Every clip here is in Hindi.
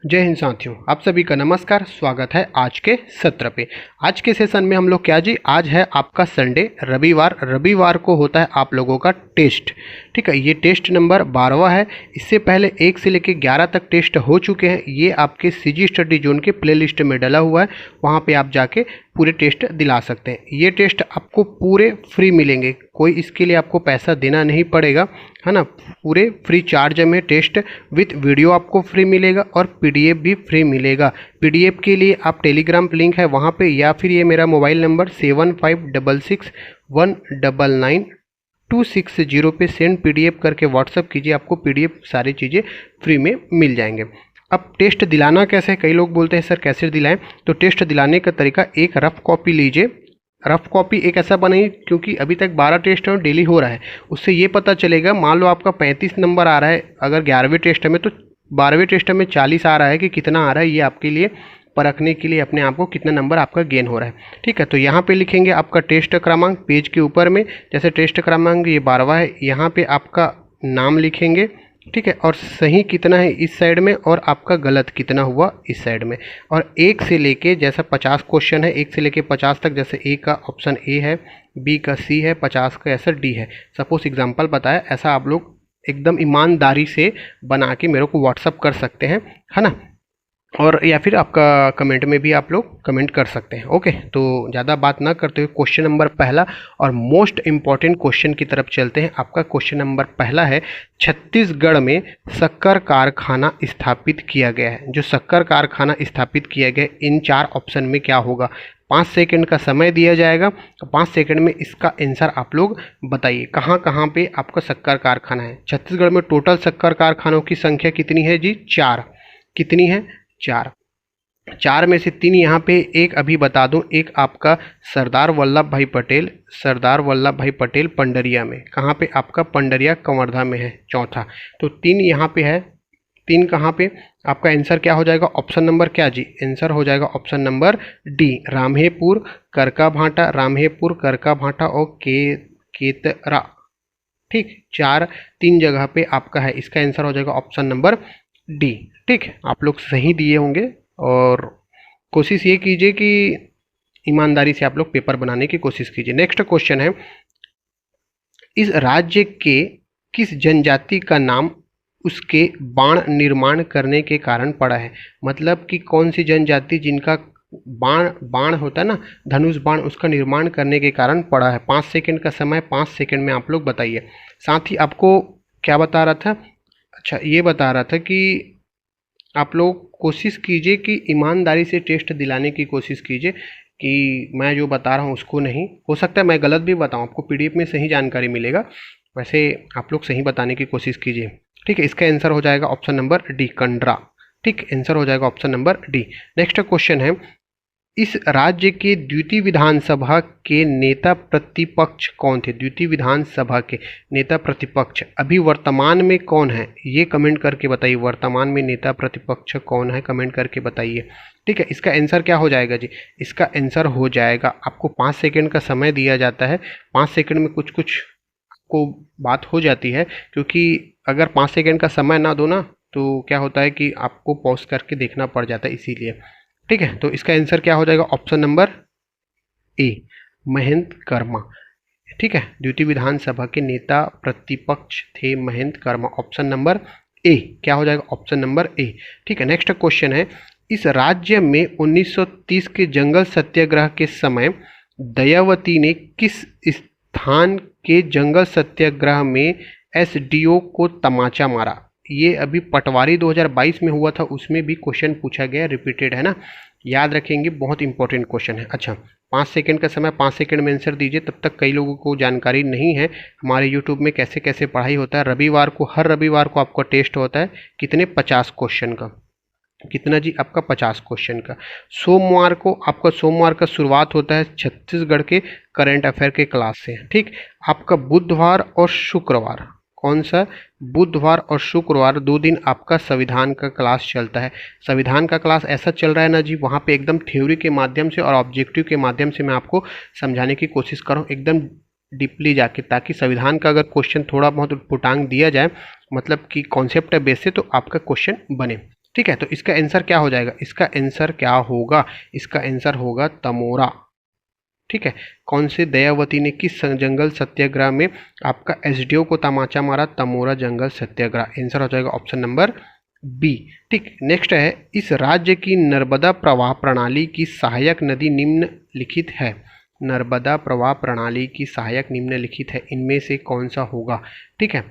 जय हिंद साथियों, आप सभी का नमस्कार। स्वागत है आज के सत्र पे। आज के सेशन में हम लोग क्या जी, आज है आपका संडे, रविवार को होता है आप लोगों का टेस्ट। ठीक है, ये टेस्ट नंबर 12वां है। इससे पहले 1 से लेकर 11 तक टेस्ट हो चुके हैं। ये आपके सीजी स्टडी जोन के प्लेलिस्ट में डला हुआ है, वहाँ पे आप जाके पूरे टेस्ट दिला सकते हैं। ये टेस्ट आपको पूरे फ्री मिलेंगे, कोई इसके लिए आपको पैसा देना नहीं पड़ेगा, है ना। पूरे फ्री चार्ज में टेस्ट विथ वीडियो आपको फ्री मिलेगा और पीडीएफ भी फ्री मिलेगा। पीडीएफ के लिए आप टेलीग्राम लिंक है वहाँ पे, या फिर ये मेरा मोबाइल नंबर 7566199260 पे सेंड पीडीएफ करके व्हाट्सअप कीजिए, आपको पीडीएफ सारी चीज़ें फ्री में मिल जाएंगे। अब टेस्ट दिलाना कैसे है, कई लोग बोलते हैं सर कैसे दिलाएं। तो टेस्ट दिलाने का तरीका, एक रफ कॉपी लीजिए। रफ कॉपी एक ऐसा बनाइए, क्योंकि अभी तक 12 टेस्ट है और डेली हो रहा है, उससे ये पता चलेगा। मान लो आपका 35 नंबर आ रहा है अगर 11वें टेस्ट में, तो 12वें टेस्ट में 40 आ रहा है कि कितना आ रहा है, ये आपके लिए परखने के लिए अपने आप को कितना नंबर आपका गेन हो रहा है। ठीक है, तो यहाँ पे लिखेंगे आपका टेस्ट क्रमांक पेज के ऊपर में। जैसे टेस्ट क्रमांक ये 12वां है, यहाँ पे आपका नाम लिखेंगे। ठीक है, और सही कितना है इस साइड में और आपका गलत कितना हुआ इस साइड में। और 1 से लेके, जैसा 50 क्वेश्चन है, 1 से लेके 50 तक, जैसे ए का ऑप्शन ए है, बी का सी है, 50 का ऐसा डी है। सपोज एग्जांपल बताया, ऐसा आप लोग एकदम ईमानदारी से बना के मेरे को व्हाट्सअप कर सकते हैं, है ना। और या फिर आपका कमेंट में भी आप लोग कमेंट कर सकते हैं। ओके, तो ज़्यादा बात ना करते हुए क्वेश्चन नंबर पहला और मोस्ट इम्पॉर्टेंट क्वेश्चन की तरफ चलते हैं। आपका क्वेश्चन नंबर पहला है, छत्तीसगढ़ में शक्कर कारखाना स्थापित किया गया है। जो शक्कर कारखाना स्थापित किया गया, इन 4 ऑप्शन में क्या होगा। 5 सेकंड का समय दिया जाएगा, तो 5 सेकंड में इसका आंसर आप लोग बताइए। कहाँ कहाँ पे आपका शक्कर कारखाना है छत्तीसगढ़ में। टोटल शक्कर कारखानों की संख्या कितनी है जी, 4। कितनी है, 4 में से 3 यहाँ पे, एक अभी बता दूं, एक आपका सरदार वल्लभ भाई पटेल पंडरिया में। कहाँ पे आपका, पंडरिया कवर्धा में है, चौथा। तो 3 यहाँ पे है। 3 कहाँ पे, आपका आंसर क्या हो जाएगा, ऑप्शन नंबर क्या जी, आंसर हो जाएगा ऑप्शन नंबर डी, रामहेपुर करका भाटा और केतरा। ठीक, 3 जगह पे आपका है, इसका आंसर हो जाएगा ऑप्शन नंबर डी। ठीक, आप लोग सही दिए होंगे और कोशिश ये कीजिए कि ईमानदारी से आप लोग पेपर बनाने की कोशिश कीजिए। नेक्स्ट क्वेश्चन है, इस राज्य के किस जनजाति का नाम उसके बाण निर्माण करने के कारण पड़ा है। मतलब कि कौन सी जनजाति जिनका बाण होता है ना, धनुष बाण, उसका निर्माण करने के कारण पड़ा है। 5 सेकंड का समय, 5 सेकंड में आप लोग बताइए। साथ ही आपको क्या बता रहा था, अच्छा ये बता रहा था कि आप लोग कोशिश कीजिए कि ईमानदारी से टेस्ट दिलाने की कोशिश कीजिए, कि मैं जो बता रहा हूँ उसको नहीं, हो सकता है मैं गलत भी बताऊँ, आपको पीडीएफ में सही जानकारी मिलेगा। वैसे आप लोग सही बताने की कोशिश कीजिए। ठीक है, इसका आंसर हो जाएगा ऑप्शन नंबर डी, कंडरा। ठीक, आंसर हो जाएगा option number D. Next question है, इस राज्य के द्वितीय विधानसभा के नेता प्रतिपक्ष कौन थे। द्वितीय विधानसभा के नेता प्रतिपक्ष अभी वर्तमान में कौन है, ये कमेंट करके बताइए। वर्तमान में नेता प्रतिपक्ष कौन है, कमेंट करके बताइए। ठीक है, इसका आंसर क्या हो जाएगा जी, इसका आंसर हो जाएगा, आपको 5 सेकंड का समय दिया जाता है। 5 सेकंड में कुछ को बात हो जाती है, क्योंकि अगर 5 सेकंड का समय ना दो ना, तो क्या होता है कि आपको पॉज करके देखना पड़ जाता है, इसीलिए। ठीक है, तो इसका आंसर क्या हो जाएगा, option number A, Mahendra Karma. ठीक है, द्वितीय विधानसभा के नेता प्रतिपक्ष थे Mahendra Karma. Option number A क्या हो जाएगा, ऑप्शन नंबर ए। ठीक है, नेक्स्ट क्वेश्चन है, इस राज्य में 1930 के जंगल सत्याग्रह के समय दयावती ने किस स्थान के जंगल सत्याग्रह में एसडीओ को तमाचा मारा। ये अभी पटवारी 2022 में हुआ था, उसमें भी क्वेश्चन पूछा गया, रिपीटेड है ना, याद रखेंगे, बहुत इंपॉर्टेंट क्वेश्चन है। अच्छा, 5 सेकंड का समय, 5 सेकंड में आंसर दीजिए। तब तक कई लोगों को जानकारी नहीं है हमारे यूट्यूब में कैसे कैसे पढ़ाई होता है। हर रविवार को आपका टेस्ट होता है, कितने, 50 क्वेश्चन का। कितना जी, आपका 50 क्वेश्चन का। सोमवार का शुरुआत होता है छत्तीसगढ़ के करंट अफेयर के क्लास से। ठीक, आपका बुधवार और शुक्रवार, कौन सा, बुधवार और शुक्रवार 2 दिन आपका संविधान का क्लास चलता है। संविधान का क्लास ऐसा चल रहा है ना जी, वहाँ पे एकदम थ्योरी के माध्यम से और ऑब्जेक्टिव के माध्यम से मैं आपको समझाने की कोशिश कर रहा हूँ, एकदम डीपली जाके, ताकि संविधान का अगर क्वेश्चन थोड़ा बहुत उटपुटांग दिया जाए, मतलब कि कॉन्सेप्ट बेस से, तो आपका क्वेश्चन बने। ठीक है, तो इसका आंसर क्या हो जाएगा, इसका आंसर क्या होगा, इसका आंसर होगा तमोरा। ठीक है, कौन से दयावती ने किस जंगल सत्याग्रह में आपका एसडीओ को तमाचा मारा, तमोरा जंगल सत्याग्रह। आंसर हो जाएगा ऑप्शन नंबर बी। ठीक, नेक्स्ट है, इस राज्य की नर्मदा प्रवाह प्रणाली की सहायक नदी निम्नलिखित है। नर्मदा प्रवाह प्रणाली की सहायक निम्नलिखित है, इनमें से कौन सा होगा। ठीक है,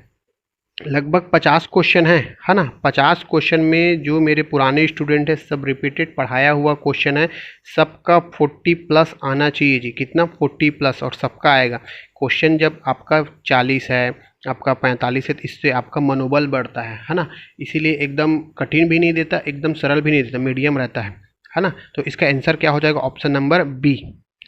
लगभग 50 क्वेश्चन है ना। 50 क्वेश्चन में जो मेरे पुराने स्टूडेंट है सब रिपीटेड पढ़ाया हुआ क्वेश्चन है, सबका 40 प्लस आना चाहिए जी। कितना, 40 प्लस, और सबका आएगा। क्वेश्चन जब आपका 40 है, आपका 45 है, तो इससे आपका मनोबल बढ़ता है ना। इसीलिए एकदम कठिन भी नहीं देता, एकदम सरल भी नहीं देता, मीडियम रहता है ना। तो इसका आंसर क्या हो जाएगा, ऑप्शन नंबर बी।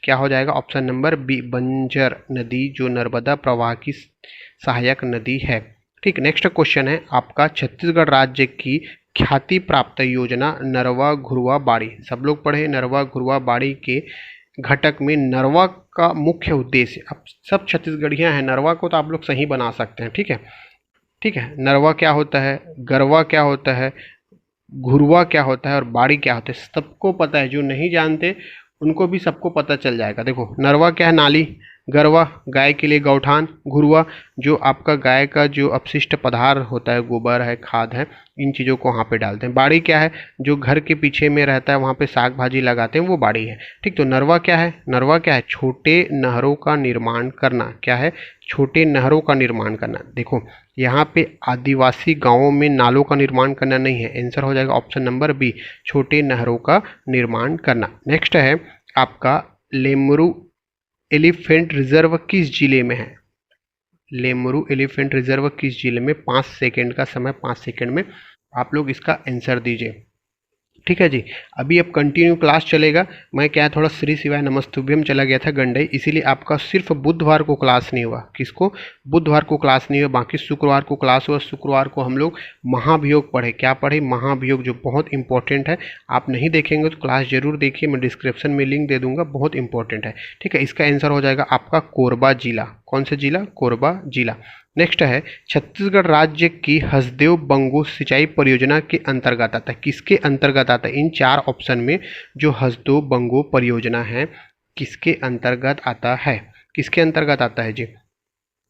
क्या हो जाएगा, ऑप्शन नंबर बी, बंजर नदी जो नर्मदा प्रवाह की सहायक नदी है। ठीक, नेक्स्ट क्वेश्चन है आपका, छत्तीसगढ़ राज्य की ख्याति प्राप्त योजना नरवा घुरवा बाड़ी। सब लोग पढ़े, नरवा घुरवा बाड़ी के घटक में नरवा का मुख्य उद्देश्य। अब सब छत्तीसगढ़ियाँ हैं, नरवा को तो आप लोग सही बना सकते हैं। ठीक है, ठीक है, नरवा क्या होता है, गरवा क्या होता है, घुरवा क्या होता है और बाड़ी क्या होता है, सबको पता है। जो नहीं जानते उनको भी सबको पता चल जाएगा। देखो, नरवा क्या है, नाली। गरवा गाय के लिए गौठान। घुरवा जो आपका गाय का जो अपशिष्ट पदार्थ होता है, गोबर है, खाद है, इन चीज़ों को वहाँ पे डालते हैं। बाड़ी क्या है, जो घर के पीछे में रहता है, वहाँ पे साग भाजी लगाते हैं, वो बाड़ी है। ठीक, तो नरवा क्या है, नरवा क्या है, छोटे नहरों का निर्माण करना। क्या है, छोटे नहरों का निर्माण करना। देखो, यहाँ पे आदिवासी गांवों में नालों का निर्माण करना नहीं है। आंसर हो जाएगा ऑप्शन नंबर बी, छोटे नहरों का निर्माण करना। नेक्स्ट है आपका, लेमरू एलिफेंट रिजर्व किस जिले में है। लेमरू एलिफेंट रिजर्व किस जिले में, 5 सेकेंड का समय, 5 सेकेंड में आप लोग इसका आंसर दीजिए। ठीक है जी, अभी अब कंटिन्यू क्लास चलेगा। मैं क्या थोड़ा श्री शिवाय नमस्तुभ्यम चला गया था गंडई, इसीलिए आपका सिर्फ बुधवार को क्लास नहीं हुआ। किसको, बुधवार को क्लास नहीं हुआ, बाकी शुक्रवार को क्लास हुआ। शुक्रवार को हम लोग महाभियोग पढ़े। क्या पढ़े, महाभियोग, जो बहुत इंपॉर्टेंट है। आप नहीं देखेंगे तो क्लास जरूर देखिए, मैं डिस्क्रिप्शन में लिंक दे दूंगा, बहुत इंपॉर्टेंट है। ठीक है, इसका आंसर हो जाएगा आपका कोरबा जिला। कौन सा जिला, कोरबा जिला। नेक्स्ट है, छत्तीसगढ़ राज्य की हसदेव बंगो सिंचाई परियोजना के अंतर्गत आता है। किसके अंतर्गत आता है, इन 4 ऑप्शन में जो हसदेव बंगो परियोजना है किसके अंतर्गत आता है, किसके अंतर्गत आता है जी।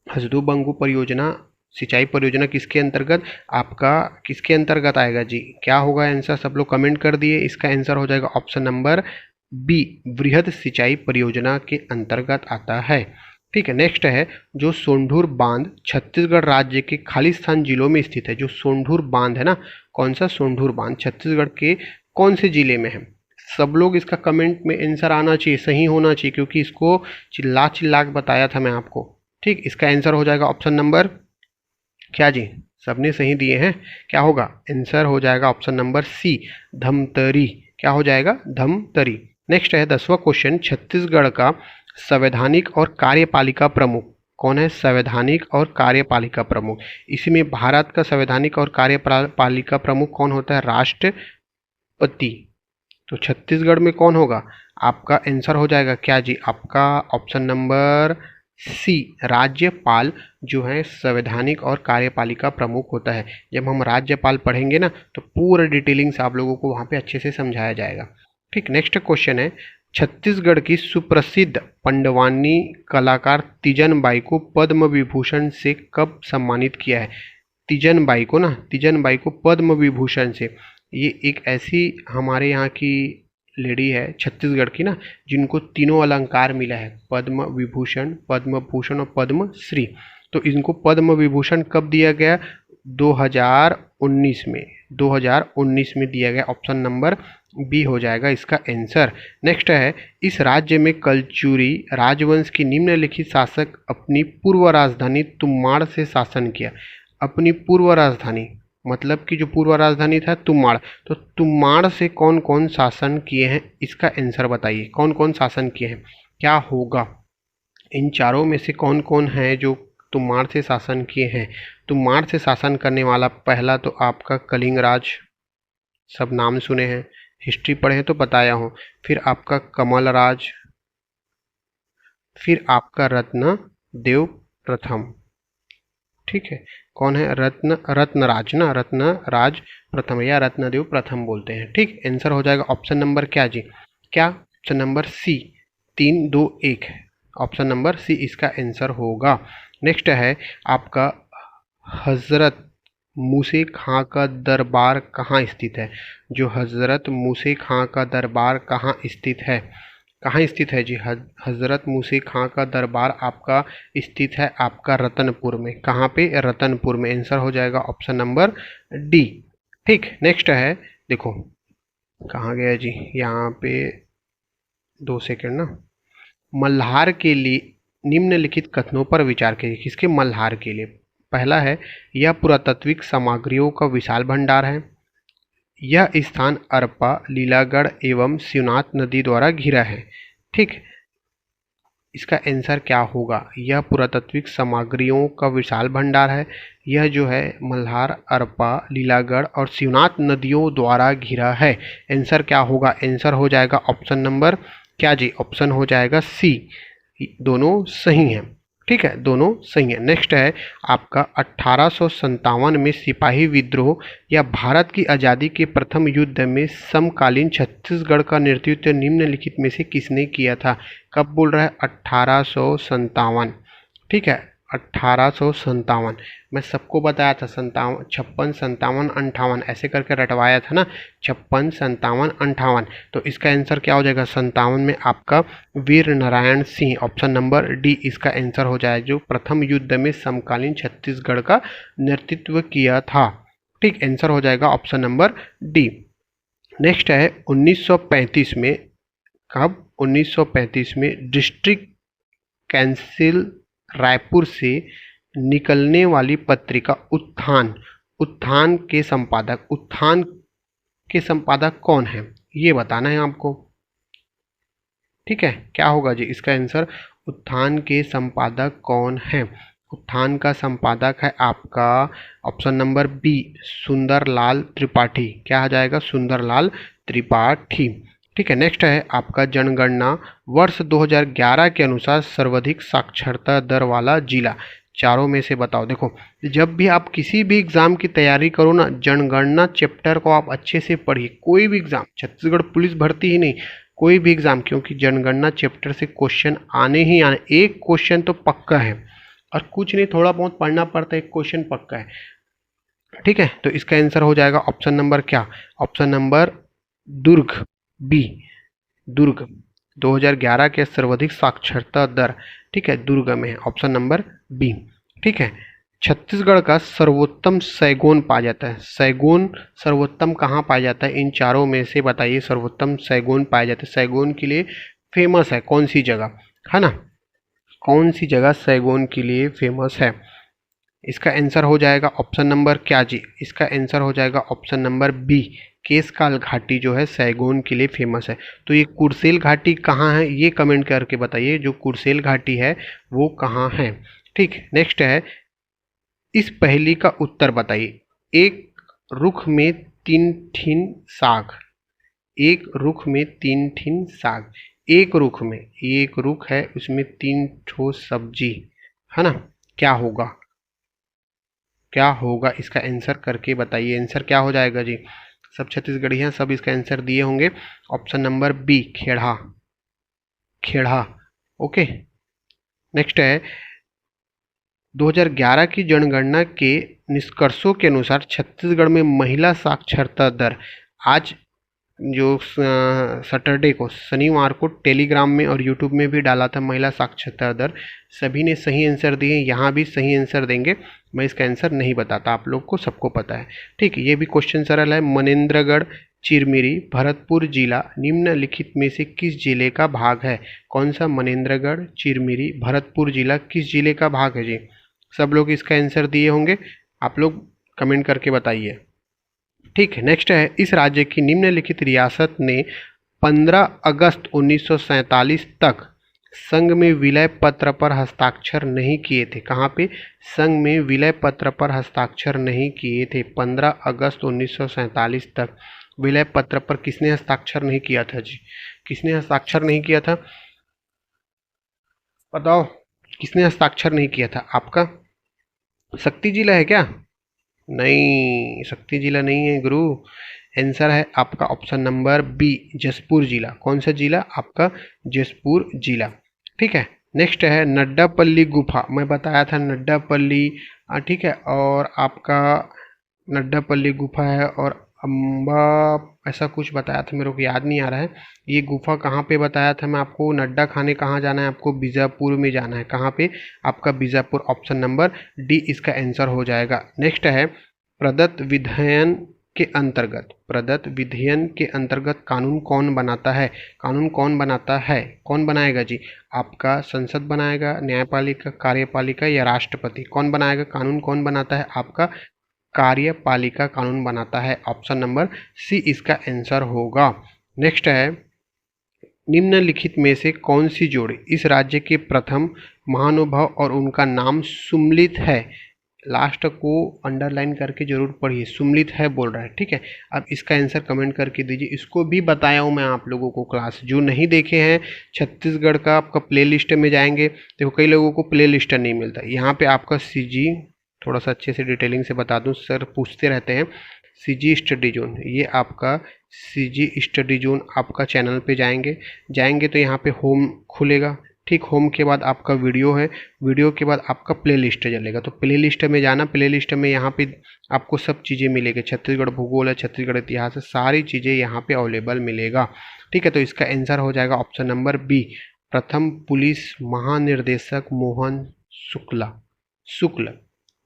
हसदेव बंगो परियोजना, सिंचाई परियोजना किसके अंतर्गत, आपका किसके अंतर्गत आएगा जी। क्या होगा आंसर, सब लोग कमेंट कर दिए। इसका आंसर हो जाएगा ऑप्शन नंबर बी, वृहद सिंचाई परियोजना के अंतर्गत आता है। ठीक है, नेक्स्ट है, जो सोंढूर बांध छत्तीसगढ़ राज्य के खालिस्तान जिलों में स्थित है। जो सोंढूर बांध है ना, कौन सा सोंढूर बांध छत्तीसगढ़ के कौन से जिले में है। सब लोग इसका कमेंट में आंसर आना चाहिए, सही होना चाहिए, क्योंकि इसको चिल्ला चिल्ला के बताया था मैं आपको। ठीक, इसका आंसर हो जाएगा ऑप्शन नंबर, क्या जी, सबने सही दिए हैं। क्या होगा, आंसर हो जाएगा ऑप्शन नंबर सी, धमतरी। क्या हो जाएगा, धमतरी। नेक्स्ट है 10वां क्वेश्चन, छत्तीसगढ़ का संवैधानिक और कार्यपालिका प्रमुख कौन है। संवैधानिक और कार्यपालिका प्रमुख, इसमें भारत का संवैधानिक और कार्यपालिका प्रमुख कौन होता है, राष्ट्रपति। तो छत्तीसगढ़ में कौन होगा, आपका आंसर हो जाएगा क्या जी, आपका ऑप्शन नंबर सी, राज्यपाल जो है संवैधानिक और कार्यपालिका प्रमुख होता है। जब हम राज्यपाल पढ़ेंगे ना तो पूरा डिटेलिंग से आप लोगों को वहाँ पे अच्छे से समझाया जाएगा। ठीक, नेक्स्ट क्वेश्चन है, छत्तीसगढ़ की सुप्रसिद्ध पंडवानी कलाकार तीजन बाई को पद्म विभूषण से कब सम्मानित किया है। तीजन बाई को ना, तीजन बाई को पद्म विभूषण से, ये एक ऐसी हमारे यहाँ की लेडी है छत्तीसगढ़ की ना, जिनको तीनों अलंकार मिला है, पद्म विभूषण, पद्म भूषण और पद्म श्री। तो इनको पद्म विभूषण कब दिया गया, 2019 में, 2019 में दिया गया। ऑप्शन नंबर बी हो जाएगा इसका आंसर। नेक्स्ट है, इस राज्य में कलचुरी राजवंश की निम्नलिखित शासक अपनी पूर्व राजधानी तुमाड़ से शासन किया। अपनी पूर्व राजधानी मतलब कि जो पूर्व राजधानी था तुमाड़, तो तुमाड़ से कौन कौन शासन किए हैं, इसका आंसर बताइए। कौन कौन शासन किए हैं, क्या होगा, इन चारों में से कौन कौन है जो तुमाड़ से शासन किए हैं। तुमाड़ से शासन करने वाला पहला तो आपका कलिंग राज, सब नाम सुने हैं, हिस्ट्री पढ़े तो बताया हूँ। फिर आपका कमल राज, फिर आपका रत्न देव प्रथम। ठीक है, कौन है? रत्नराज ना, रत्नराज प्रथम या रत्नदेव प्रथम बोलते हैं। ठीक, आंसर हो जाएगा ऑप्शन नंबर क्या जी? क्या? ऑप्शन नंबर सी, 3, 2, 1 है। ऑप्शन नंबर सी इसका आंसर होगा। नेक्स्ट है आपका, हजरत मूसे खां का दरबार कहाँ स्थित है? जो हजरत मूसे खां का दरबार कहाँ स्थित है? कहाँ स्थित है जी? हजरत मूसे खां का दरबार आपका स्थित है आपका रतनपुर में। कहाँ पे? रतनपुर में। आंसर हो जाएगा ऑप्शन नंबर डी। ठीक, नेक्स्ट है, देखो कहाँ गया जी, यहाँ पे 2 सेकंड ना। मल्हार के लिए निम्नलिखित कथनों पर विचार कीजिए। किसके? मल्हार के लिए। पहला है, यह पुरातात्विक सामग्रियों का विशाल भंडार है। यह स्थान अरपा, लीलागढ़ एवं शिवनाथ नदी द्वारा घिरा है। ठीक, इसका आंसर क्या होगा? यह पुरातात्विक सामग्रियों का विशाल भंडार है। यह जो है मल्हार, अरपा, लीलागढ़ और शिवनाथ नदियों द्वारा घिरा है। आंसर क्या होगा? आंसर हो जाएगा ऑप्शन नंबर क्या जी? ऑप्शन हो जाएगा सी। दोनों सही हैं। ठीक है, दोनों सही है। नेक्स्ट है आपका, 1857 में सिपाही विद्रोह या भारत की आज़ादी के प्रथम युद्ध में समकालीन छत्तीसगढ़ का नेतृत्व निम्नलिखित में से किसने किया था? कब बोल रहा है? 1857। ठीक है, 1857। मैं सबको बताया था 57, 56, 57, 58 ऐसे करके रटवाया था ना, 56, 57, 58। तो इसका आंसर क्या हो जाएगा? 57 में आपका Veer Narayan Singh, option number D इसका आंसर हो जाएगा, जो प्रथम युद्ध में समकालीन छत्तीसगढ़ का नेतृत्व किया था। ठीक, आंसर हो जाएगा ऑप्शन नंबर डी। नेक्स्ट है 1935 में, कब? 1935 में डिस्ट्रिक्ट कैंसिल रायपुर से निकलने वाली पत्रिका उत्थान, उत्थान के संपादक कौन है? ये बताना है आपको। ठीक है, क्या होगा जी इसका आंसर? उत्थान के संपादक कौन है? उत्थान का संपादक है आपका option number B, Sundarlal Tripathi. क्या आ जाएगा? सुंदरलाल त्रिपाठी। ठीक है, नेक्स्ट है आपका, जनगणना वर्ष 2011 के अनुसार सर्वाधिक साक्षरता दर वाला जिला चारों में से बताओ। देखो, जब भी आप किसी भी एग्जाम की तैयारी करो ना, जनगणना चैप्टर को आप अच्छे से पढ़िए। कोई भी एग्जाम, छत्तीसगढ़ पुलिस भर्ती ही नहीं, कोई भी एग्जाम, क्योंकि जनगणना चैप्टर से क्वेश्चन आने ही आने। एक क्वेश्चन तो पक्का है, और कुछ नहीं, थोड़ा बहुत पढ़ना पड़ता है, एक क्वेश्चन पक्का है। ठीक है, तो इसका आंसर हो जाएगा ऑप्शन नंबर क्या? ऑप्शन नंबर दुर्ग, बी, दुर्ग। 2011 के सर्वाधिक साक्षरता दर, ठीक है, दुर्ग में है, ऑप्शन नंबर बी। ठीक है, छत्तीसगढ़ का सर्वोत्तम सैगोन पाया जाता है। सैगोन सर्वोत्तम कहाँ पाया जाता है? इन चारों में से बताइए, सर्वोत्तम सैगोन पाया जाता है। सैगोन के लिए फेमस है कौन सी जगह, है ना? कौन सी जगह सैगोन के लिए फेमस है? इसका आंसर हो जाएगा ऑप्शन नंबर क्या जी? इसका आंसर हो जाएगा ऑप्शन नंबर बी, केशकाल घाटी जो है सैगोन के लिए फेमस है। तो ये कुर्सेल घाटी कहाँ है, ये कमेंट करके बताइए, जो कुर्सेल घाटी है वो कहाँ है। ठीक, नेक्स्ट है, इस पहेली का उत्तर बताइए। एक रुख में 3 ठीन साग, एक रुख में 3 ठीन साग, एक रुख में, एक रुख है उसमें 3 ठो सब्जी, है ना? क्या होगा? क्या होगा इसका आंसर करके बताइए। आंसर क्या हो जाएगा जी? सब छत्तीसगढ़ी हैं, सब इसका आंसर दिए होंगे। Option number B, Kheda, Kheda. Okay, next है, 2011 की जनगणना के निष्कर्षों के अनुसार छत्तीसगढ़ में महिला साक्षरता दर, आज जो सैटरडे को, शनिवार को टेलीग्राम में और यूट्यूब में भी डाला था महिला साक्षरता दर, सभी ने सही आंसर दिए। यहाँ भी सही आंसर देंगे, मैं इसका आंसर नहीं बताता, आप लोग को सबको पता है। ठीक, ये भी क्वेश्चन सरल है। मनेन्द्रगढ़, चिरमिरी, भरतपुर जिला निम्नलिखित में से किस जिले का भाग है? कौन सा? मनेन्द्रगढ़, चिरमिरी, भरतपुर जिला किस जिले का भाग है जी? सब लोग इसका आंसर दिए होंगे, आप लोग कमेंट करके बताइए। ठीक है, नेक्स्ट है, इस राज्य की निम्नलिखित रियासत ने 15 अगस्त 1947 तक संघ में विलय पत्र पर हस्ताक्षर नहीं किए थे। कहाँ पे? संघ में विलय पत्र पर हस्ताक्षर नहीं किए थे। 15 अगस्त 1947 तक विलय पत्र पर किसने हस्ताक्षर नहीं किया था जी? किसने हस्ताक्षर नहीं किया था? बताओ, किसने हस्ताक्षर नहीं किया था? आपका शक्ति जिला है क्या? नहीं, शक्ति जिला नहीं है गुरु। आंसर है आपका ऑप्शन नंबर बी, जसपुर जिला। कौन सा जिला? आपका जसपुर जिला। ठीक है, नेक्स्ट है नड्डापल्ली गुफा। मैं बताया था नड्डापल्ली, ठीक है, और आपका नड्डापल्ली गुफा है और अम्बा, ऐसा कुछ बताया था, मेरे को याद नहीं आ रहा है। ये गुफा कहाँ पे बताया था मैं आपको? नड्डा खाने कहाँ जाना है आपको? बीजापुर में जाना है। कहाँ पे? आपका बीजापुर। ऑप्शन नंबर डी इसका आंसर हो जाएगा। नेक्स्ट है प्रदत्त विधेयन के अंतर्गत, प्रदत्त विधेयन के अंतर्गत कानून कौन बनाता है? कानून कौन बनाता है? कौन बनाएगा जी? आपका संसद बनाएगा, न्यायपालिका, कार्यपालिका या राष्ट्रपति? कौन बनाएगा कानून? कौन बनाता है? आपका कार्यपालिका कानून बनाता है। ऑप्शन नंबर सी इसका आंसर होगा। नेक्स्ट है निम्नलिखित में से कौन सी जोड़ी इस राज्य के प्रथम महानुभाव और उनका नाम सुम्लित है? लास्ट को अंडरलाइन करके जरूर पढ़िए, सुम्लित है बोल रहा है, ठीक है। अब इसका आंसर कमेंट करके दीजिए। इसको भी बताया हूँ मैं आप लोगों को क्लास, जो नहीं देखे हैं छत्तीसगढ़ का आपका प्ले लिस्ट में जाएंगे। देखो कई लोगों को प्ले लिस्ट नहीं मिलता, यहाँ पे आपका सीजी, थोड़ा सा अच्छे से डिटेलिंग से बता दूं, सर पूछते रहते हैं। सीजी स्टडी जोन, ये आपका सीजी स्टडी जोन आपका चैनल पे जाएंगे तो यहाँ पे होम खुलेगा, ठीक। होम के बाद आपका वीडियो है, वीडियो के बाद आपका प्ले लिस्ट चलेगा, तो प्ले लिस्ट में जाना। प्ले लिस्ट में यहाँ पे आपको सब चीज़ें मिलेगी, छत्तीसगढ़ भूगोल है, छत्तीसगढ़ इतिहास है, सारी चीज़ें यहाँ पे अवेलेबल मिलेगा, ठीक है। तो इसका आंसर हो जाएगा ऑप्शन नंबर बी, प्रथम पुलिस महानिर्देशक मोहन शुक्ल।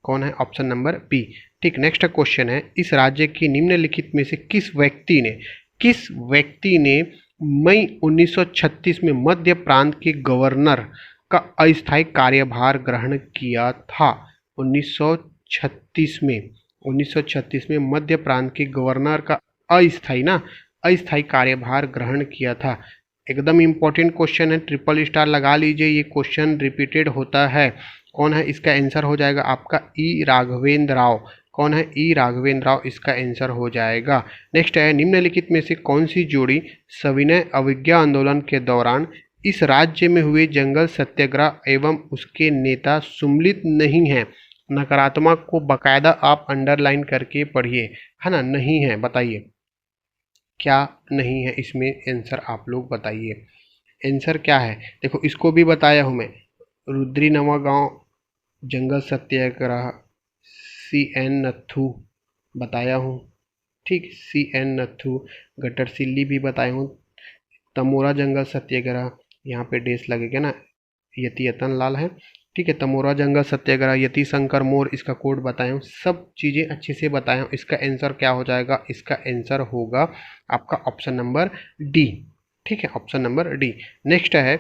कौन है? ऑप्शन नंबर बी, ठीक। नेक्स्ट क्वेश्चन है इस राज्य की निम्नलिखित में से किस व्यक्ति ने मई 1936 में मध्य प्रांत के गवर्नर का अस्थायी कार्यभार ग्रहण किया था? 1936 में मध्य प्रांत के गवर्नर का अस्थायी कार्यभार ग्रहण किया था। एकदम इंपॉर्टेंट क्वेश्चन है, ट्रिपल स्टार लगा लीजिए, ये क्वेश्चन रिपीटेड होता है। कौन है? इसका आंसर हो जाएगा आपका ई राघवेंद्र राव। कौन है? ई राघवेंद्र राव इसका आंसर हो जाएगा। नेक्स्ट है निम्नलिखित में से कौन सी जोड़ी सविनय अवज्ञा आंदोलन के दौरान इस राज्य में हुए जंगल सत्याग्रह एवं उसके नेता सुम्मिलित नहीं है? नकारात्मक को बकायदा आप अंडरलाइन करके पढ़िए, है ना। नहीं है, बताइए क्या नहीं है इसमें आंसर, आप लोग बताइए आंसर क्या है। देखो इसको भी बताया हूँ मैं, रुद्री नवागांव जंगल सत्याग्रह, CN नथू बताया हूँ, ठीक। CN नथू, गटरसिल्ली भी बताया हूँ, तमोरा जंगल सत्याग्रह, यहाँ पे डेस लगेगा ना, यति यतन लाल है, ठीक है। तमोरा जंगल सत्याग्रह, यति शंकर मोर, इसका कोड बताया हूँ, सब चीज़ें अच्छे से बताया हूँ। इसका आंसर क्या हो जाएगा? इसका आंसर होगा आपका ऑप्शन नंबर डी, ठीक है, ऑप्शन नंबर डी। नेक्स्ट है,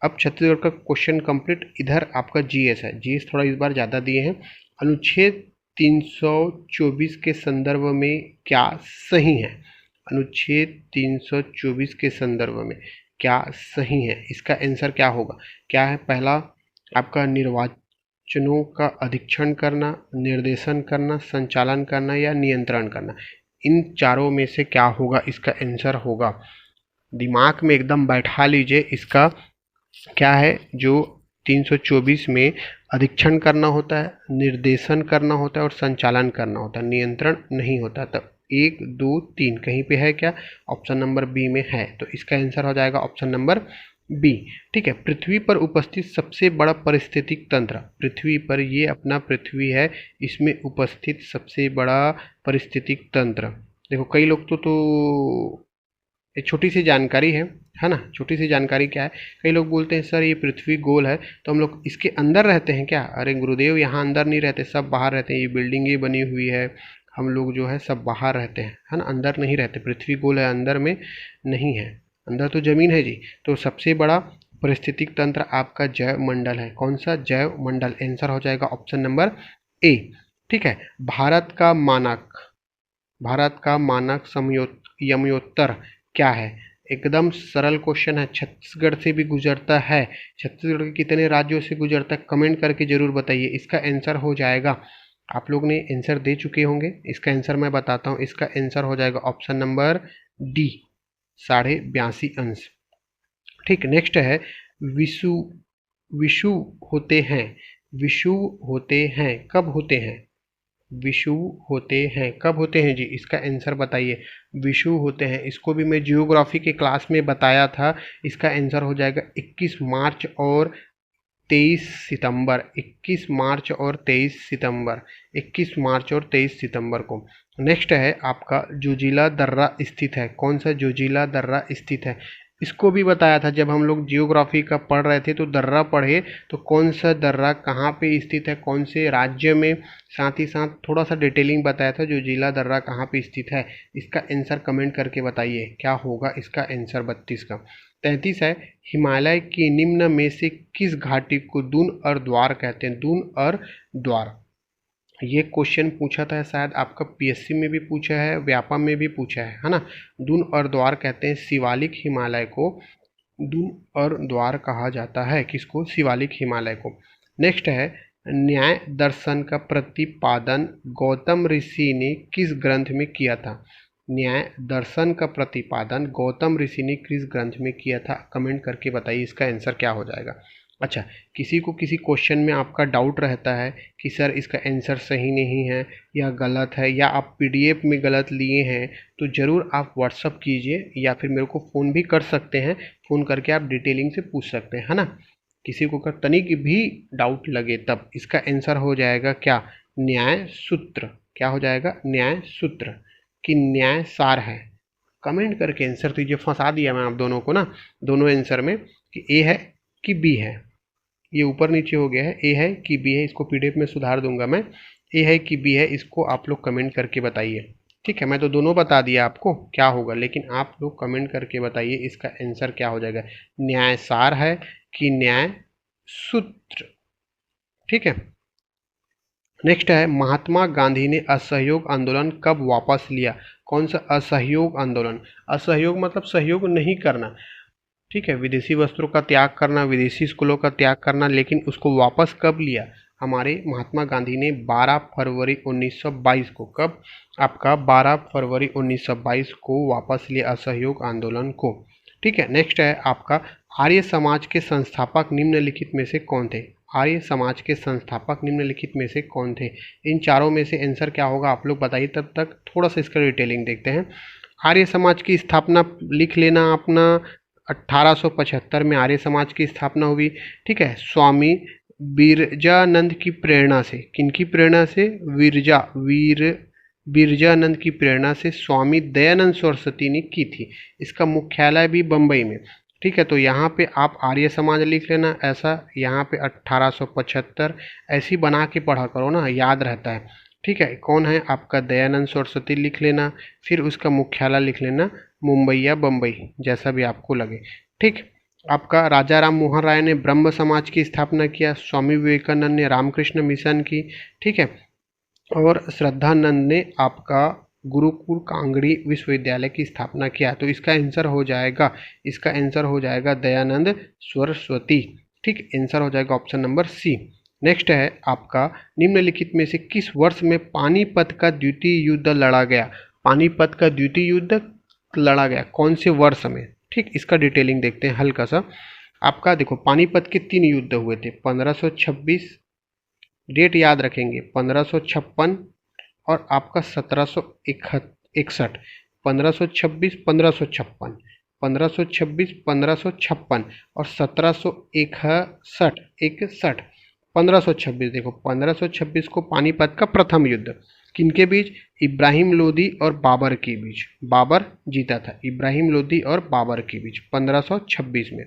अब छत्तीसगढ़ का क्वेश्चन कंप्लीट। इधर आपका जीएस है, जीएस थोड़ा इस बार ज़्यादा दिए हैं। अनुच्छेद 324 के संदर्भ में क्या सही है? अनुच्छेद 324 के संदर्भ में क्या सही है? इसका आंसर क्या होगा? क्या है? पहला आपका निर्वाचनों का अधीक्षण करना, निर्देशन करना, संचालन करना या नियंत्रण करना, इन चारों में से क्या होगा? इसका आंसर होगा, दिमाग में एकदम बैठा लीजिए, इसका क्या है? जो 324 में अधीक्षण करना होता है, निर्देशन करना होता है और संचालन करना होता है, नियंत्रण नहीं होता। तब 1 2 3 कहीं पे है क्या? ऑप्शन नंबर बी में है, तो इसका आंसर हो जाएगा ऑप्शन नंबर बी, ठीक है। पृथ्वी पर उपस्थित सबसे बड़ा पारिस्थितिक तंत्र, पृथ्वी पर, ये अपना पृथ्वी है, इसमें उपस्थित सबसे बड़ा पारिस्थितिक तंत्र। देखो कई लोग तो एक छोटी सी जानकारी है ना। छोटी सी जानकारी क्या है, कई लोग बोलते हैं सर ये पृथ्वी गोल है तो हम लोग इसके अंदर रहते हैं क्या? अरे गुरुदेव, यहाँ अंदर नहीं रहते, सब बाहर रहते हैं। ये बिल्डिंगें बनी हुई है, हम लोग जो है सब बाहर रहते हैं, है ना, अंदर नहीं रहते। पृथ्वी गोल है, अंदर में नहीं है, अंदर तो जमीन है जी। तो सबसे बड़ा पारिस्थितिक तंत्र आपका जैव मंडल है। कौन सा? जैव मंडल। आंसर हो जाएगा ऑप्शन नंबर ए, ठीक है। भारत का मानक समयोत्तर क्या है? एकदम सरल क्वेश्चन है, छत्तीसगढ़ से भी गुजरता है। छत्तीसगढ़ के कितने राज्यों से गुजरता है? कमेंट करके जरूर बताइए। इसका आंसर हो जाएगा, आप लोग ने आंसर दे चुके होंगे, इसका आंसर मैं बताता हूँ। इसका आंसर हो जाएगा ऑप्शन नंबर डी, 82.5 अंश, ठीक। नेक्स्ट है विषु होते हैं विषु होते हैं कब होते हैं? विषु होते हैं कब होते हैं जी? इसका आंसर बताइए। विषु होते हैं, इसको भी मैं जियोग्राफी के क्लास में बताया था। इसका आंसर हो जाएगा 21 मार्च और 23 सितंबर। 21 मार्च और 23 सितंबर, 21 मार्च और 23 सितंबर को। नेक्स्ट है आपका जोजिला दर्रा स्थित है। कौन सा जोजिला दर्रा स्थित है? इसको भी बताया था जब हम लोग जियोग्राफी का पढ़ रहे थे, तो दर्रा पढ़े तो कौन सा दर्रा कहाँ पे स्थित है, कौन से राज्य में, साथ ही साथ थोड़ा सा डिटेलिंग बताया था जोजिला दर्रा कहाँ पे स्थित है। इसका आंसर कमेंट करके बताइए क्या होगा इसका आंसर 32 का। 33 है, हिमालय की निम्न में से किस घाटी को दून और द्वार कहते हैं? दून और द्वार, ये क्वेश्चन पूछा था शायद आपका पीएससी में भी पूछा है, व्यापम में भी पूछा है ना। दून और द्वार कहते हैं शिवालिक हिमालय को, दून और द्वार कहा जाता है किसको? शिवालिक हिमालय को। नेक्स्ट है, न्याय दर्शन का प्रतिपादन गौतम ऋषि ने किस ग्रंथ में किया था? न्याय दर्शन का प्रतिपादन गौतम ऋषि ने किस ग्रंथ में किया था? कमेंट करके बताइए इसका आंसर क्या हो जाएगा। अच्छा, किसी को किसी क्वेश्चन में आपका डाउट रहता है कि सर इसका आंसर सही नहीं है या गलत है, या आप पीडीएफ में गलत लिए हैं, तो ज़रूर आप व्हाट्सअप कीजिए या फिर मेरे को फ़ोन भी कर सकते हैं। फ़ोन करके आप डिटेलिंग से पूछ सकते हैं, है ना। किसी को अगर तनिक भी डाउट लगे तब इसका आंसर हो जाएगा क्या? न्याय सूत्र। क्या हो जाएगा? न्याय सूत्र कि न्याय सार है। कमेंट करके आंसर दीजिए। फंसा दिया मैं आप दोनों को ना, दोनों आंसर में, कि ए है कि बी है। ये ऊपर नीचे हो गया है, ए है कि बी है। इसको पीडीएफ में सुधार दूंगा मैं। ए है कि बी है, इसको आप लोग कमेंट करके बताइए। ठीक है, मैं तो दोनों बता दिया आपको क्या होगा, लेकिन आप लोग कमेंट करके बताइए इसका आंसर क्या हो जाएगा। न्याय सार है कि न्याय सूत्र? ठीक है। नेक्स्ट है, महात्मा गांधी ने असहयोग आंदोलन कब वापस लिया? कौन सा असहयोग आंदोलन? असहयोग मतलब सहयोग नहीं करना, ठीक है, विदेशी वस्त्रों का त्याग करना, विदेशी स्कूलों का त्याग करना, लेकिन उसको वापस कब लिया? हमारे महात्मा गांधी ने 12 फरवरी 1922 को। कब? आपका 12 फरवरी 1922 को वापस लिया असहयोग आंदोलन को। ठीक है। नेक्स्ट है आपका, आर्य समाज के संस्थापक निम्नलिखित में से कौन थे? आर्य समाज के संस्थापक निम्नलिखित में से कौन थे? इन चारों में से आंसर क्या होगा आप लोग बताइए। तब तक थोड़ा सा इसका डिटेलिंग देखते हैं। आर्य समाज की स्थापना लिख लेना अपना, 1875 में आर्य समाज की स्थापना हुई। ठीक है, स्वामी बिरजानंद की प्रेरणा से। किनकी प्रेरणा से? बिरजानंद की प्रेरणा से स्वामी दयानंद सरस्वती ने की थी। इसका मुख्यालय भी बम्बई में। ठीक है, तो यहाँ पे आप आर्य समाज लिख लेना ऐसा, यहाँ पे 1875 ऐसी बना के पढ़ा करो ना, याद रहता है। ठीक है, कौन है आपका? दयानंद सरस्वती लिख लेना, फिर उसका मुख्यालय लिख लेना मुंबई या बम्बई, जैसा भी आपको लगे। ठीक, आपका राजा राम मोहन राय ने ब्रह्म समाज की स्थापना किया, स्वामी विवेकानंद ने रामकृष्ण मिशन की। ठीक है, और श्रद्धानंद ने आपका गुरुकुल कांगड़ी विश्वविद्यालय की स्थापना किया। तो इसका आंसर हो जाएगा, इसका आंसर हो जाएगा दयानंद सरस्वती। ठीक, आंसर हो जाएगा ऑप्शन नंबर सी। नेक्स्ट है आपका, निम्नलिखित में से किस वर्ष में पानीपत का द्वितीय युद्ध लड़ा गया? पानीपत का द्वितीय युद्ध लड़ा गया कौन से वर्ष में? ठीक, इसका डिटेलिंग देखते हैं हल्का सा। आपका देखो, पानीपत के 3 युद्ध हुए थे। 1526, डेट याद रखेंगे, 1556 और आपका 1761। 1526, 1556, 1526, 1556 और 1761, 1526। देखो 1526 को पानीपत का प्रथम युद्ध किनके बीच? इब्राहिम लोदी और बाबर के बीच। बाबर जीता था, इब्राहिम लोदी और बाबर के बीच 1526 में।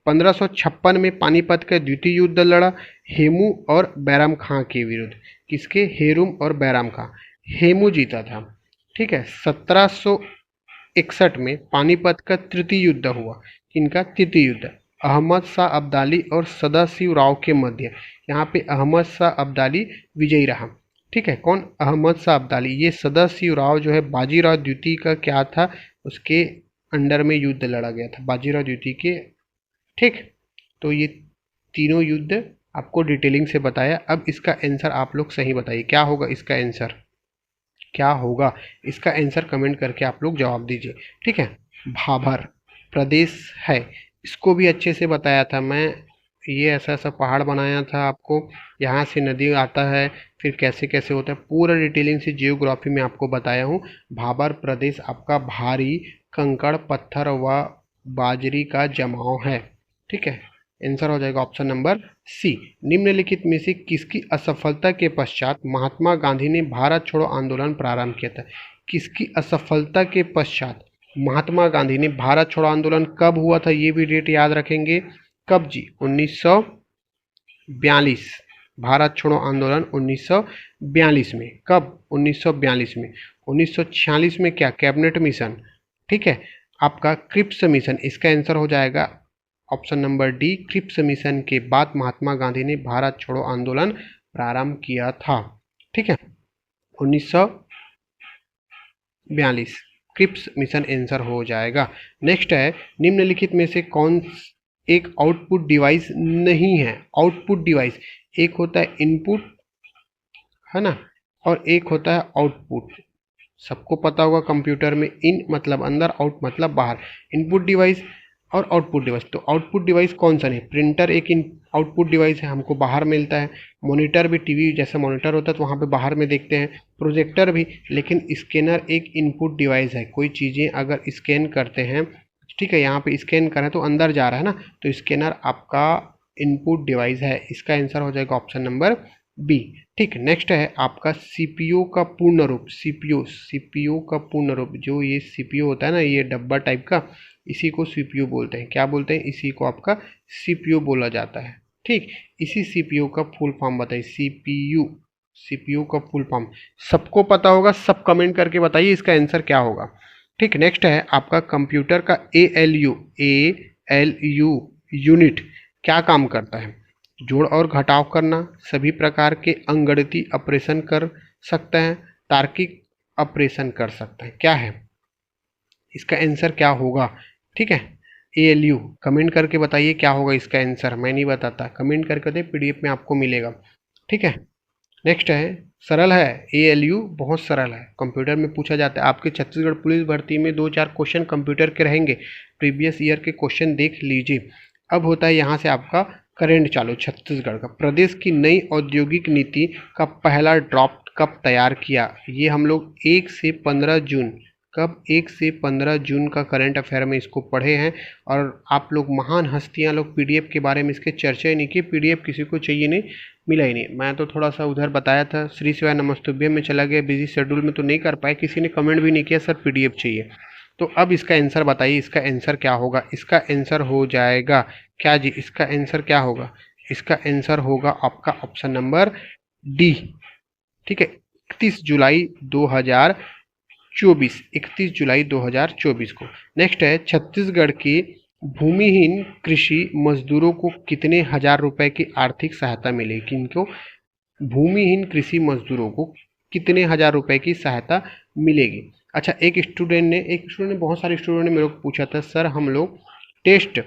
1556 में पानीपत का द्वितीय युद्ध लड़ा हेमू और बैराम खां के विरुद्ध। किसके? हेरुम और बैराम खां। हेमू जीता था। ठीक है, 1761 में पानीपत का तृतीय युद्ध हुआ। किनका तृतीय युद्ध? अहमद शाह अब्दाली और सदाशिव राव के मध्य। यहाँ पे अहमद शाह अब्दाली विजयी रहा। ठीक है, कौन? अहमद शाह अब्दाली। ये सदाशिव राव जो है बाजीराव द्वितीय का क्या था, उसके अंडर में युद्ध लड़ा गया था, बाजीराव द्वितीय के। ठीक, तो ये तीनों युद्ध आपको डिटेलिंग से बताया। अब इसका आंसर आप लोग सही बताइए, क्या होगा इसका आंसर? क्या होगा इसका आंसर? कमेंट करके आप लोग जवाब दीजिए। ठीक है, भाभर प्रदेश है, इसको भी अच्छे से बताया था मैं ये ऐसा ऐसा पहाड़ बनाया था आपको, यहाँ से नदी आता है, फिर कैसे कैसे होता है, पूरा डिटेलिंग से जियोग्राफी में आपको बताया हूँ। भाबर प्रदेश आपका भारी कंकड़ पत्थर व बाजरी का जमाव है। ठीक है, आंसर हो जाएगा ऑप्शन नंबर सी। निम्नलिखित में से किसकी असफलता के पश्चात महात्मा गांधी ने भारत छोड़ो आंदोलन प्रारंभ किया था? किसकी असफलता के पश्चात महात्मा गांधी ने भारत छोड़ो आंदोलन कब हुआ था, ये भी डेट याद रखेंगे। कब जी? 1942। भारत छोड़ो आंदोलन 1942 में। कब? 1942 में। 1946 में क्या? Cabinet mission. ठीक है, आपका क्रिप्स मिशन, इसका आंसर हो जाएगा option number D. Cripps mission के बाद महात्मा गांधी ने भारत छोड़ो आंदोलन प्रारंभ किया था। ठीक है, 1942 क्रिप्स मिशन आंसर हो जाएगा। नेक्स्ट है, निम्नलिखित में से कौन एक आउटपुट डिवाइस नहीं है? आउटपुट डिवाइस, एक होता है इनपुट, है ना, और एक होता है आउटपुट। सबको पता होगा कंप्यूटर में इन मतलब अंदर, आउट मतलब बाहर। इनपुट डिवाइस और आउटपुट डिवाइस। तो आउटपुट डिवाइस कौन सा नहीं? प्रिंटर एक इन आउटपुट डिवाइस है, हमको बाहर मिलता है। मॉनिटर भी, टीवी जैसा मॉनिटर होता है तो वहाँ पे बाहर में देखते हैं। प्रोजेक्टर भी। लेकिन स्कैनर एक इनपुट डिवाइस है। कोई चीज़ें अगर स्कैन करते हैं, ठीक है, यहाँ पे स्कैन करें तो अंदर जा रहा है ना, तो स्कैनर आपका इनपुट डिवाइस है। इसका आंसर हो जाएगा ऑप्शन नंबर बी। ठीक, नेक्स्ट है आपका सीपीयू का पूर्ण रूप। सीपीयू का पूर्ण रूप, जो ये सीपीयू होता है ना, ये डब्बा टाइप का, इसी को सीपीयू बोलते हैं। क्या बोलते हैं? इसी को आपका सीपीयू बोला जाता है। ठीक, इसी सीपीयू का फुल फॉर्म बताइए। सीपीयू का फुल फॉर्म सबको पता होगा, सब कमेंट करके बताइए इसका आंसर क्या होगा। ठीक, नेक्स्ट है आपका कंप्यूटर का एएलयू यूनिट क्या काम करता है? जोड़ और घटाव करना, सभी प्रकार के अंगगणितीय ऑपरेशन कर सकता है, तार्किक ऑपरेशन कर सकता है। क्या है इसका आंसर? क्या होगा? ठीक है, एएलयू कमेंट करके बताइए क्या होगा इसका आंसर। मैं नहीं बताता, कमेंट करके बताइए, पीडीएफ में आपको मिलेगा। ठीक है, नेक्स्ट है, सरल है एएलयू, बहुत सरल है। कंप्यूटर में पूछा जाता है। आपके छत्तीसगढ़ पुलिस भर्ती में 2-4 क्वेश्चन कंप्यूटर के रहेंगे। प्रीवियस ईयर के क्वेश्चन देख लीजिए। अब होता है यहाँ से आपका करेंट चालू छत्तीसगढ़ का। प्रदेश की नई औद्योगिक नीति का पहला ड्राफ्ट कब तैयार किया? ये हम लोग 1 से 15 जून, कब? 1 से 15 जून का करंट अफेयर में इसको पढ़े हैं। और आप लोग महान हस्तियां लोग पीडीएफ के बारे में इसके चर्चा ही नहीं की। पीडीएफ किसी को चाहिए नहीं, मिला ही नहीं। मैं तो थोड़ा सा उधर बताया था, श्री शिवाय नमस्तुभ्यम में चला गया, बिजी शेड्यूल में तो नहीं कर पाए। किसी ने कमेंट भी नहीं किया सर पीडीएफ चाहिए। तो अब इसका आंसर बताइए, इसका आंसर क्या होगा? इसका आंसर हो जाएगा क्या जी? इसका आंसर क्या होगा? इसका आंसर होगा आपका ऑप्शन नंबर डी। ठीक है, 31 जुलाई 2024 को। नेक्स्ट है, छत्तीसगढ़ की भूमिहीन कृषि मजदूरों को कितने हजार रुपए की आर्थिक सहायता मिलेगी? किनको? भूमिहीन कृषि मजदूरों को कितने हजार रुपए की सहायता मिलेगी? अच्छा, एक स्टूडेंट ने बहुत सारे स्टूडेंट ने मेरे को पूछा था, सर हम लोग टेस्ट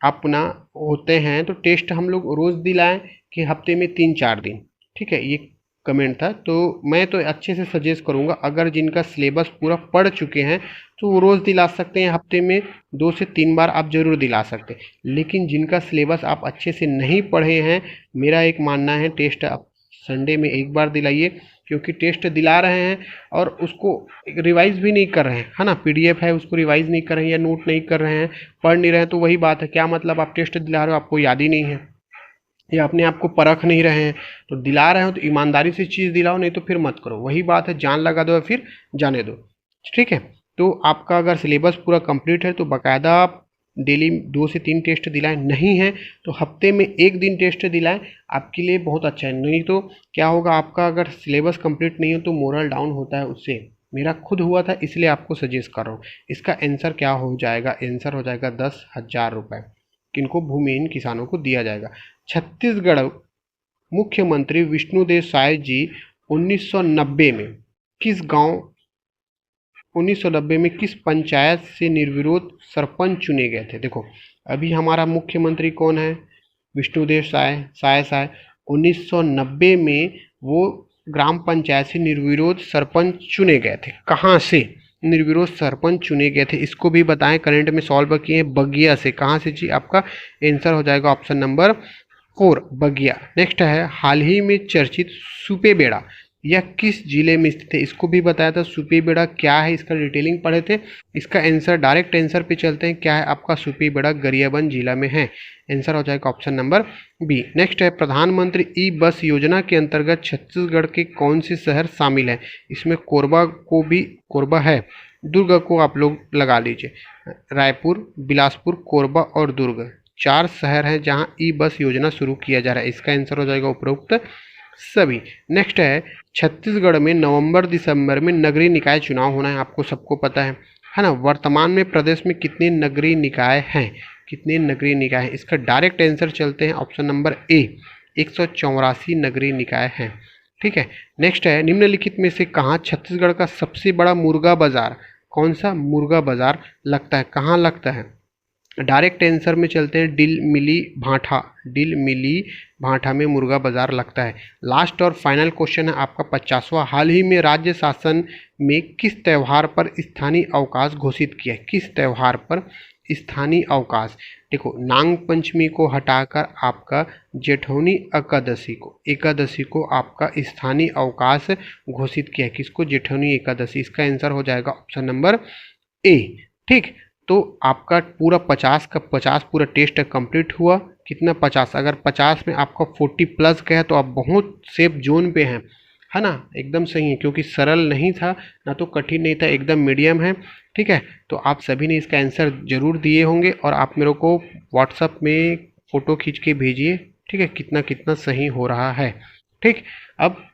अपना होते हैं तो टेस्ट हम लोग रोज़ दिलाएं कि हफ्ते में 3-4 दिन? ठीक है, ये कमेंट था। तो मैं तो अच्छे से सजेस्ट करूंगा, अगर जिनका सिलेबस पूरा पढ़ चुके हैं तो वो रोज़ दिला सकते हैं, हफ्ते में 2 से 3 बार आप ज़रूर दिला सकते हैं। लेकिन जिनका सिलेबस आप अच्छे से नहीं पढ़े हैं, मेरा एक मानना है टेस्ट आप संडे में 1 बार दिलाइए, क्योंकि टेस्ट दिला रहे हैं और उसको रिवाइज भी नहीं कर रहे हैं, है ना, पीडीएफ है उसको रिवाइज नहीं कर रहे हैं या नोट नहीं कर रहे हैं, पढ़ नहीं रहे हैं, तो वही बात है, क्या मतलब आप टेस्ट दिला रहे हो, आपको याद ही नहीं है या अपने आप को परख नहीं रहे हैं। तो दिला रहे हो तो ईमानदारी से चीज़ दिलाओ, नहीं तो फिर मत करो। वही बात है, जान लगा दो या फिर जाने दो। ठीक है, तो आपका अगर सिलेबस पूरा कंप्लीट है तो बाकायदा आप डेली 2 से 3 टेस्ट दिलाएं, नहीं है तो हफ्ते में 1 दिन टेस्ट दिलाएं, आपके लिए बहुत अच्छा है। नहीं तो क्या होगा, आपका अगर सिलेबस कंप्लीट नहीं हो तो मोरल डाउन होता है उससे। मेरा खुद हुआ था, इसलिए आपको सजेस्ट कर रहा हूँ। इसका आंसर क्या हो जाएगा? आंसर हो जाएगा 10,000 रुपये। किनको? भूमिहीन किसानों को दिया जाएगा। छत्तीसगढ़ मुख्यमंत्री विष्णुदेव साय जी 1990 में किस गांव 1990 में किस पंचायत से निर्विरोध सरपंच चुने गए थे? देखो, अभी हमारा मुख्यमंत्री कौन है? विष्णुदेव साय। 1990 में वो ग्राम पंचायत से निर्विरोध सरपंच चुने गए थे। कहाँ से? निर्विरोध सरपंच चुने गए थे, इसको भी बताएं, करंट में सॉल्व किए। बगिया से, कहाँ से जी, आपका आंसर हो जाएगा ऑप्शन नंबर 4 बगिया। नेक्स्ट है हाल ही में चर्चित सुपेबेड़ा, यह किस जिले में स्थित है, इसको भी बताया था। सुपेबेड़ा क्या है, इसका डिटेलिंग पढ़े थे। इसका आंसर डायरेक्ट आंसर पे चलते हैं, क्या है आपका सुपेबेड़ा गरियाबंद जिला में है। आंसर हो जाएगा ऑप्शन नंबर बी। नेक्स्ट है प्रधानमंत्री ई बस योजना के अंतर्गत छत्तीसगढ़ के कौन से शहर शामिल है, इसमें कोरबा को भी, कोरबा है, दुर्ग को आप लोग लगा लीजिए। रायपुर, बिलासपुर, कोरबा और दुर्ग 4 शहर हैं जहां ई बस योजना शुरू किया जा रहा है। इसका आंसर हो जाएगा उपरोक्त सभी। नेक्स्ट है छत्तीसगढ़ में नवंबर दिसंबर में नगरीय निकाय चुनाव होना है, आपको सबको पता है ना। वर्तमान में प्रदेश में कितने नगरीय निकाय हैं, कितने नगरीय निकाय हैं, इसका डायरेक्ट आंसर चलते हैं ऑप्शन नंबर ए, 184 नगरीय निकाय हैं। ठीक है। नेक्स्ट है निम्नलिखित में से कहाँ छत्तीसगढ़ का सबसे बड़ा मुर्गा बाजार, कौन सा मुर्गा बाजार लगता है, कहाँ लगता है। डायरेक्ट आंसर में चलते हैं, डिल मिली भाठा, डिल मिली भाठा में मुर्गा बाजार लगता है। लास्ट और फाइनल क्वेश्चन है आपका 50वां, हाल ही में राज्य शासन में किस त्यौहार पर स्थानीय अवकाश घोषित किया है, किस त्यौहार पर स्थानीय अवकाश। देखो नाग पंचमी को हटाकर आपका जेठौनी एकादशी को आपका स्थानीय अवकाश घोषित किया है, किसको, जेठौनी एकादशी। इसका आंसर हो जाएगा ऑप्शन नंबर ए। ठीक, तो आपका पूरा 50 का 50 पूरा टेस्ट कंप्लीट हुआ। कितना 50, अगर 50 में आपका 40 प्लस गया तो आप बहुत सेफ जोन पे हैं, है ना, एकदम सही है, क्योंकि सरल नहीं था ना तो कठिन नहीं था, एकदम मीडियम है। ठीक है, तो आप सभी ने इसका आंसर जरूर दिए होंगे और आप मेरे को व्हाट्सअप में फ़ोटो खींच के भेजिए, ठीक है, कितना कितना सही हो रहा है। ठीक, अब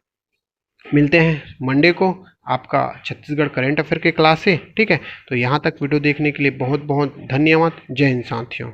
मिलते हैं मंडे को आपका छत्तीसगढ़ करंट अफेयर के क्लास से। ठीक है, तो यहाँ तक वीडियो देखने के लिए बहुत बहुत धन्यवाद। जय हिंद साथियों।